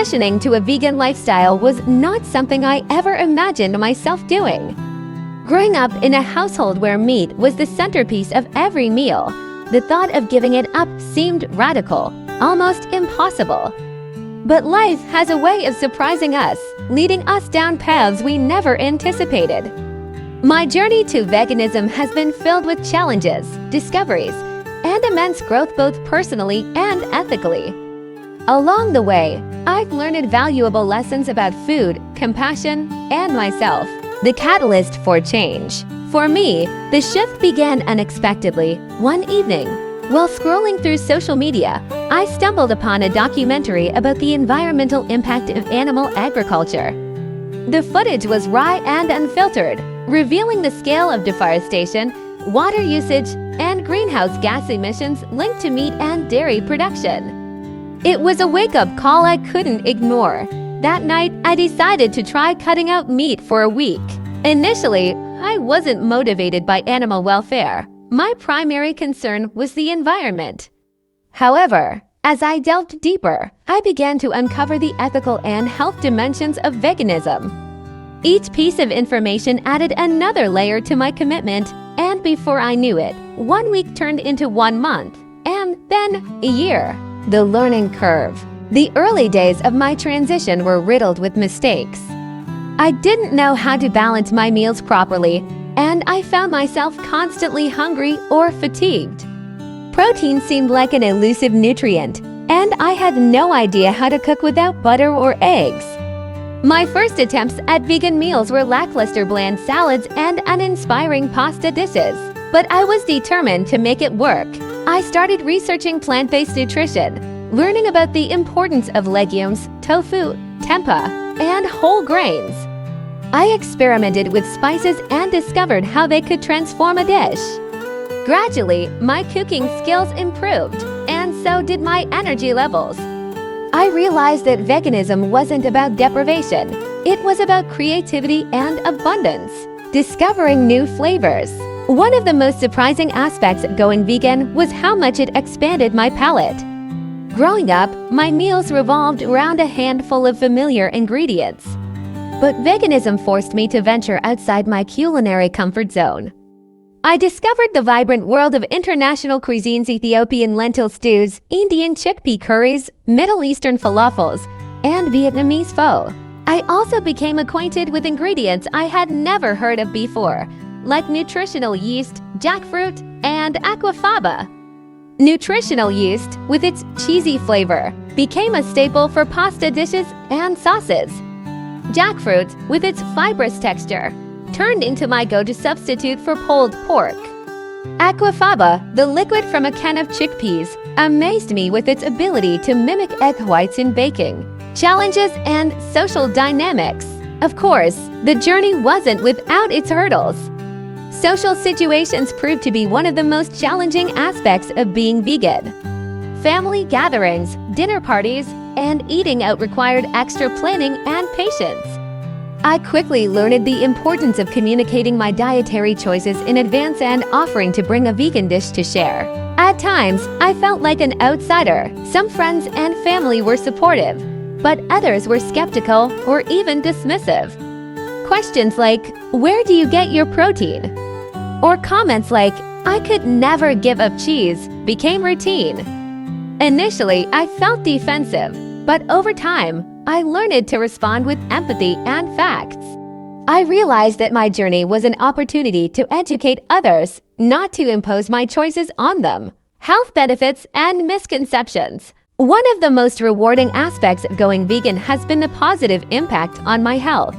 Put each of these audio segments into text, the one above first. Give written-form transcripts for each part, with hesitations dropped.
Transitioning to a vegan lifestyle was not something I ever imagined myself doing. Growing up in a household where meat was the centerpiece of every meal, the thought of giving it up seemed radical, almost impossible. But life has a way of surprising us, leading us down paths we never anticipated. My journey to veganism has been filled with challenges, discoveries, and immense growth both personally and ethically. Along the way, I've learned valuable lessons about food, compassion, and myself, the catalyst for change. For me, the shift began unexpectedly. One evening, while scrolling through social media, I stumbled upon a documentary about the environmental impact of animal agriculture. The footage was raw and unfiltered, revealing the scale of deforestation, water usage, and greenhouse gas emissions linked to meat and dairy production. It was a wake-up call I couldn't ignore. That night, I decided to try cutting out meat for a week. Initially, I wasn't motivated by animal welfare. My primary concern was the environment. However, as I delved deeper, I began to uncover the ethical and health dimensions of veganism. Each piece of information added another layer to my commitment, and before I knew it, 1 week turned into 1 month, and then a year. The learning curve. The early days of my transition were riddled with mistakes. I didn't know how to balance my meals properly, and I found myself constantly hungry or fatigued. Protein seemed like an elusive nutrient, and I had no idea how to cook without butter or eggs. My first attempts at vegan meals were lackluster bland salads and uninspiring pasta dishes, but I was determined to make it work. I started researching plant-based nutrition, learning about the importance of legumes, tofu, tempeh, and whole grains. I experimented with spices and discovered how they could transform a dish. Gradually, my cooking skills improved, and so did my energy levels. I realized that veganism wasn't about deprivation. It was about creativity and abundance, discovering new flavors. One of the most surprising aspects of going vegan was how much it expanded my palate. Growing up, my meals revolved around a handful of familiar ingredients. But veganism forced me to venture outside my culinary comfort zone. I discovered the vibrant world of international cuisines: Ethiopian lentil stews, Indian chickpea curries, Middle Eastern falafels, and Vietnamese pho. I also became acquainted with ingredients I had never heard of before, like nutritional yeast, jackfruit, and aquafaba. Nutritional yeast, with its cheesy flavor, became a staple for pasta dishes and sauces. Jackfruit, with its fibrous texture, turned into my go-to substitute for pulled pork. Aquafaba, the liquid from a can of chickpeas, amazed me with its ability to mimic egg whites in baking. Challenges and social dynamics. Of course, the journey wasn't without its hurdles. Social situations proved to be one of the most challenging aspects of being vegan. Family gatherings, dinner parties, and eating out required extra planning and patience. I quickly learned the importance of communicating my dietary choices in advance and offering to bring a vegan dish to share. At times, I felt like an outsider. Some friends and family were supportive, but others were skeptical or even dismissive. Questions like, "Where do you get your protein?" or comments like, "I could never give up cheese," became routine. Initially, I felt defensive, but over time, I learned to respond with empathy and facts. I realized that my journey was an opportunity to educate others, not to impose my choices on them. Health benefits and misconceptions. One of the most rewarding aspects of going vegan has been the positive impact on my health.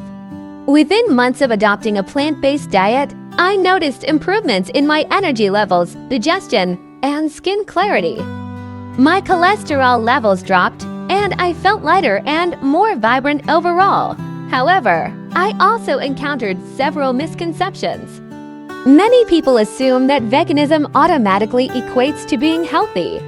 Within months of adopting a plant-based diet, I noticed improvements in my energy levels, digestion, and skin clarity. My cholesterol levels dropped, and I felt lighter and more vibrant overall. However, I also encountered several misconceptions. Many people assume that veganism automatically equates to being healthy.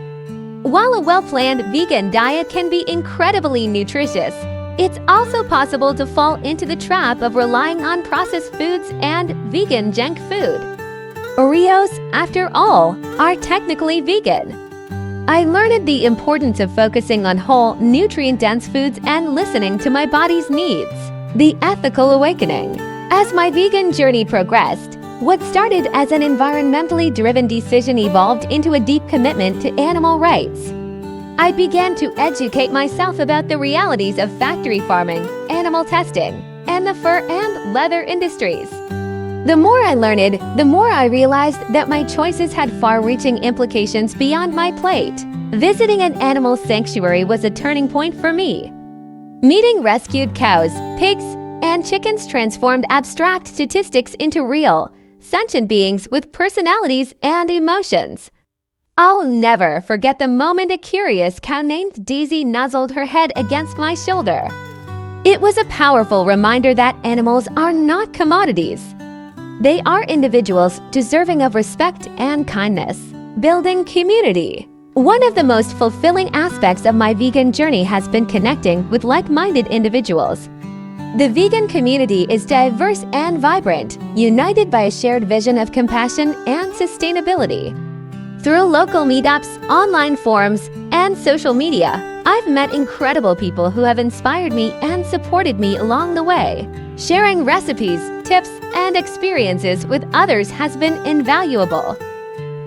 While a well-planned vegan diet can be incredibly nutritious, it's also possible to fall into the trap of relying on processed foods and vegan junk food. Oreos, after all, are technically vegan. I learned the importance of focusing on whole, nutrient-dense foods and listening to my body's needs. The ethical awakening. As my vegan journey progressed, what started as an environmentally driven decision evolved into a deep commitment to animal rights. I began to educate myself about the realities of factory farming, animal testing, and the fur and leather industries. The more I learned, the more I realized that my choices had far-reaching implications beyond my plate. Visiting an animal sanctuary was a turning point for me. Meeting rescued cows, pigs, and chickens transformed abstract statistics into real, sentient beings with personalities and emotions. I'll never forget the moment a curious cow named Daisy nuzzled her head against my shoulder. It was a powerful reminder that animals are not commodities. They are individuals deserving of respect and kindness. Building community. One of the most fulfilling aspects of my vegan journey has been connecting with like-minded individuals. The vegan community is diverse and vibrant, united by a shared vision of compassion and sustainability. Through local meetups, online forums, and social media, I've met incredible people who have inspired me and supported me along the way. Sharing recipes, tips, and experiences with others has been invaluable.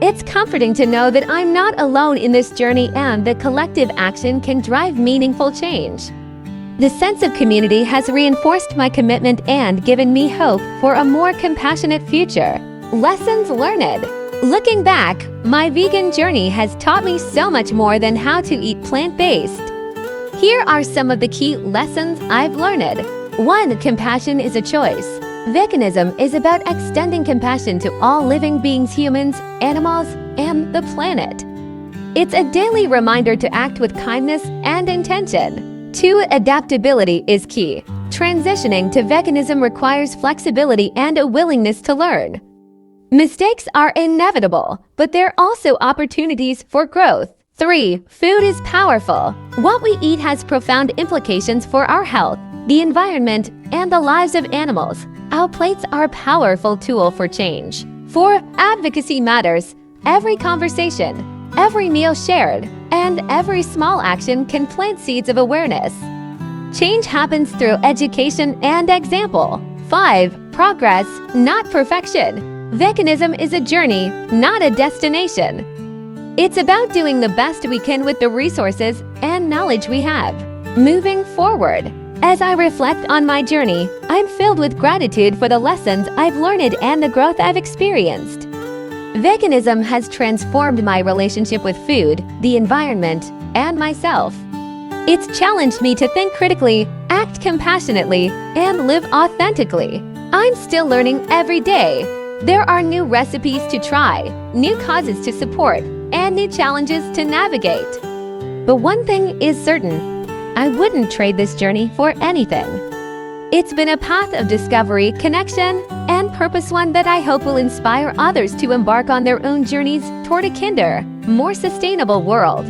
It's comforting to know that I'm not alone in this journey and that collective action can drive meaningful change. The sense of community has reinforced my commitment and given me hope for a more compassionate future. Lessons learned. Looking back, my vegan journey has taught me so much more than how to eat plant-based. Here are some of the key lessons I've learned. 1. Compassion is a choice. Veganism is about extending compassion to all living beings, humans, animals, and the planet. It's a daily reminder to act with kindness and intention. 2. Adaptability is key. Transitioning to veganism requires flexibility and a willingness to learn. Mistakes are inevitable, but they're also opportunities for growth. 3. Food is powerful. What we eat has profound implications for our health, the environment, and the lives of animals. Our plates are a powerful tool for change. 4. Advocacy matters. Every conversation, every meal shared, and every small action can plant seeds of awareness. Change happens through education and example. 5. Progress, not perfection. Veganism is a journey, not a destination. It's about doing the best we can with the resources and knowledge we have. Moving forward. As I reflect on my journey, I'm filled with gratitude for the lessons I've learned and the growth I've experienced. Veganism has transformed my relationship with food, the environment, and myself. It's challenged me to think critically, act compassionately, and live authentically. I'm still learning every day. There are new recipes to try, new causes to support, and new challenges to navigate. But one thing is certain, I wouldn't trade this journey for anything. It's been a path of discovery, connection, and purpose, one that I hope will inspire others to embark on their own journeys toward a kinder, more sustainable world.